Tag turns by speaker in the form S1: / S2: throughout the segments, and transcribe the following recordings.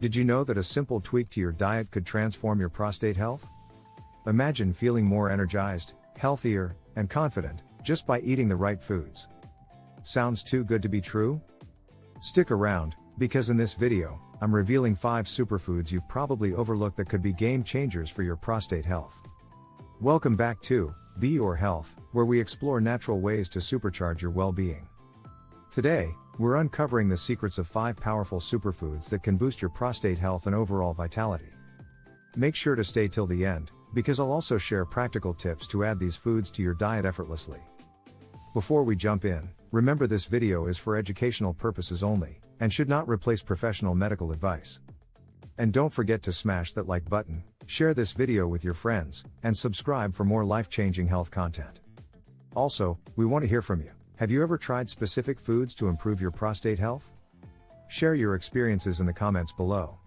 S1: Did you know that a simple tweak to your diet could transform your prostate health? Imagine feeling more energized, healthier, and confident, just by eating the right foods. Sounds too good to be true? Stick around, because in this video, I'm revealing 5 superfoods you've probably overlooked that could be game changers for your prostate health. Welcome back to Be Your Health, where we explore natural ways to supercharge your well-being. Today, we're uncovering the secrets of 5 powerful superfoods that can boost your prostate health and overall vitality. Make sure to stay till the end, because I'll also share practical tips to add these foods to your diet effortlessly. Before we jump in, remember this video is for educational purposes only, and should not replace professional medical advice. And don't forget to smash that like button, share this video with your friends, and subscribe for more life-changing health content. Also, we want to hear from you. Have you ever tried specific foods to improve your prostate health? Share your experiences in the comments below.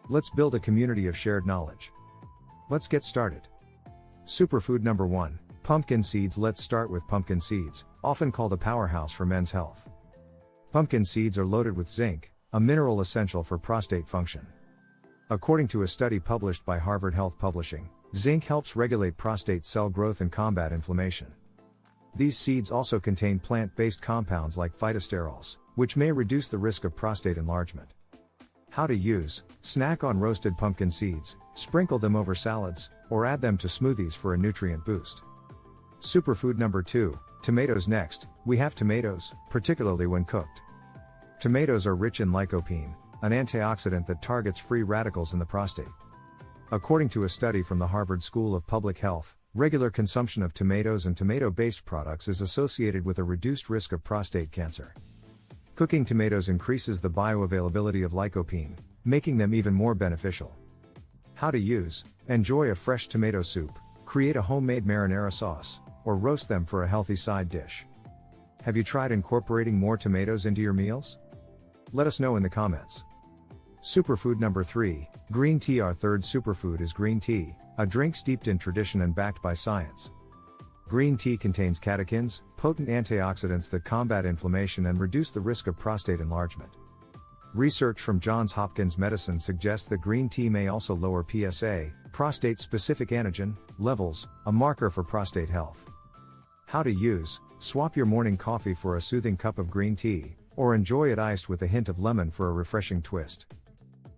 S1: Let's build a community of shared knowledge. Let's get started. Superfood number 1, pumpkin seeds. Let's start with pumpkin seeds, often called a powerhouse for men's health. Pumpkin seeds are loaded with zinc, a mineral essential for prostate function. According to a study published by Harvard Health Publishing, zinc helps regulate prostate cell growth and combat inflammation. These seeds also contain plant-based compounds like phytosterols, which may reduce the risk of prostate enlargement. How to use: snack on roasted pumpkin seeds, sprinkle them over salads, or add them to smoothies for a nutrient boost. Superfood number 2, tomatoes. Next, we have tomatoes, particularly when cooked. Tomatoes are rich in lycopene, an antioxidant that targets free radicals in the prostate. According to a study from the Harvard School of Public Health, regular consumption of tomatoes and tomato-based products is associated with a reduced risk of prostate cancer. Cooking tomatoes increases the bioavailability of lycopene, making them even more beneficial. How to use: enjoy a fresh tomato soup, create a homemade marinara sauce, or roast them for a healthy side dish. Have you tried incorporating more tomatoes into your meals? Let us know in the comments. Superfood number 3, green tea. Our third superfood is green tea, a drink steeped in tradition and backed by science. Green tea contains catechins, potent antioxidants that combat inflammation and reduce the risk of prostate enlargement. Research from Johns Hopkins Medicine suggests that green tea may also lower PSA, prostate-specific antigen, levels, a marker for prostate health. How to use: swap your morning coffee for a soothing cup of green tea, or enjoy it iced with a hint of lemon for a refreshing twist.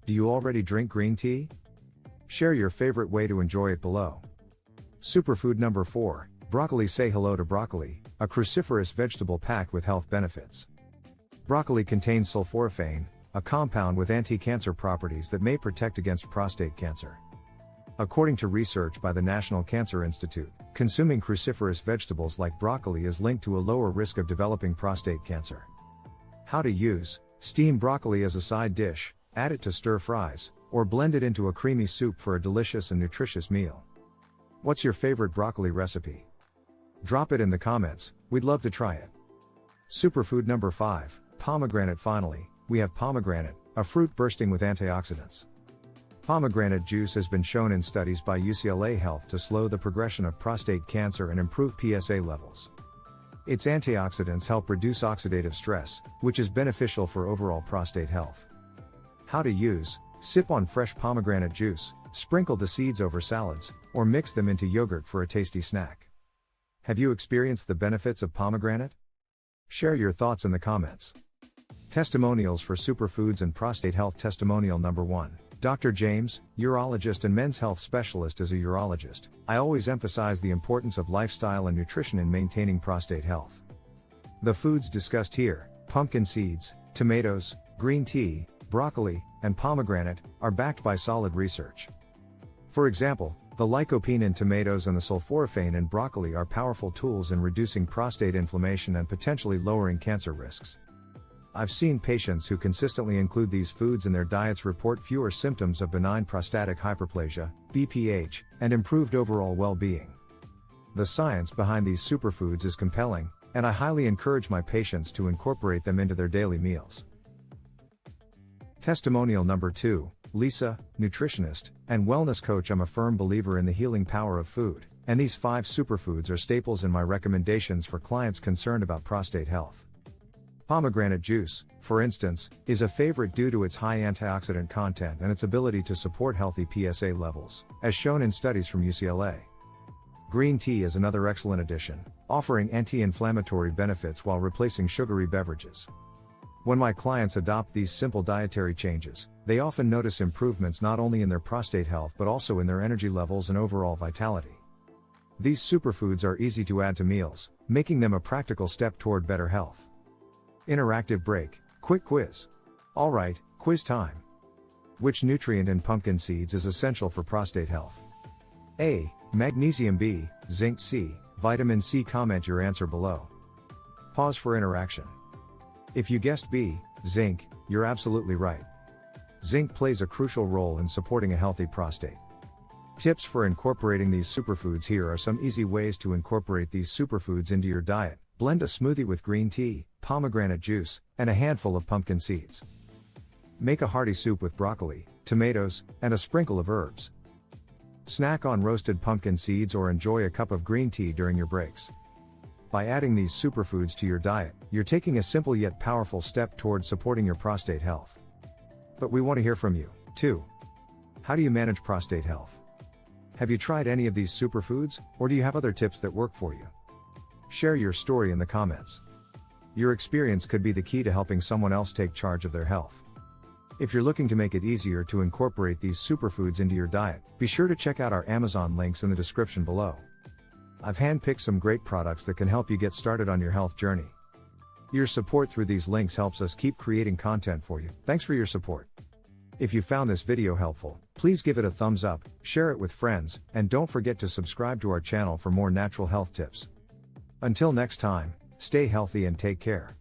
S1: Do you already drink green tea? Share your favorite way to enjoy it below. Superfood number 4, broccoli. Say hello to broccoli, a cruciferous vegetable packed with health benefits. Broccoli contains sulforaphane, a compound with anti-cancer properties that may protect against prostate cancer. According to research by the National Cancer Institute, consuming cruciferous vegetables like broccoli is linked to a lower risk of developing prostate cancer. How to use: steam broccoli as a side dish, add it to stir fries, or blend it into a creamy soup for a delicious and nutritious meal. What's your favorite broccoli recipe? Drop it in the comments, we'd love to try it. Superfood number 5, pomegranate. Finally, we have pomegranate, a fruit bursting with antioxidants. Pomegranate juice has been shown in studies by UCLA Health to slow the progression of prostate cancer and improve PSA levels. Its antioxidants help reduce oxidative stress, which is beneficial for overall prostate health. How to use: sip on fresh pomegranate juice, sprinkle the seeds over salads, or mix them into yogurt for a tasty snack. Have you experienced the benefits of pomegranate? Share your thoughts in the comments. Testimonials for superfoods and prostate health. Testimonial number 1, Dr. James, urologist and men's health specialist. As a urologist, I always emphasize the importance of lifestyle and nutrition in maintaining prostate health. The foods discussed here, pumpkin seeds, tomatoes, green tea, broccoli, and pomegranate, are backed by solid research. For example, the lycopene in tomatoes and the sulforaphane in broccoli are powerful tools in reducing prostate inflammation and potentially lowering cancer risks. I've seen patients who consistently include these foods in their diets report fewer symptoms of benign prostatic hyperplasia, BPH, and improved overall well-being. The science behind these superfoods is compelling, and I highly encourage my patients to incorporate them into their daily meals. Testimonial number 2, Lisa, nutritionist and wellness coach. I'm a firm believer in the healing power of food, and these 5 superfoods are staples in my recommendations for clients concerned about prostate health. Pomegranate juice, for instance, is a favorite due to its high antioxidant content and its ability to support healthy PSA levels, as shown in studies from UCLA. Green tea is another excellent addition, offering anti-inflammatory benefits while replacing sugary beverages. When my clients adopt these simple dietary changes, they often notice improvements not only in their prostate health but also in their energy levels and overall vitality. These superfoods are easy to add to meals, making them a practical step toward better health. Interactive break, quick quiz. Alright, quiz time. Which nutrient in pumpkin seeds is essential for prostate health? A. Magnesium. B. Zinc. C. Vitamin C. Comment your answer below. Pause for interaction. If you guessed B, zinc, you're absolutely right. Zinc plays a crucial role in supporting a healthy prostate. Tips for incorporating these superfoods. Here are some easy ways to incorporate these superfoods into your diet. Blend a smoothie with green tea, pomegranate juice, and a handful of pumpkin seeds. Make a hearty soup with broccoli, tomatoes, and a sprinkle of herbs. Snack on roasted pumpkin seeds or enjoy a cup of green tea during your breaks. By adding these superfoods to your diet, you're taking a simple yet powerful step towards supporting your prostate health. But we want to hear from you, too. How do you manage prostate health? Have you tried any of these superfoods, or do you have other tips that work for you? Share your story in the comments. Your experience could be the key to helping someone else take charge of their health. If you're looking to make it easier to incorporate these superfoods into your diet, be sure to check out our Amazon links in the description below. I've handpicked some great products that can help you get started on your health journey. Your support through these links helps us keep creating content for you. Thanks for your support. If you found this video helpful, please give it a thumbs up, share it with friends, and don't forget to subscribe to our channel for more natural health tips. Until next time, stay healthy and take care.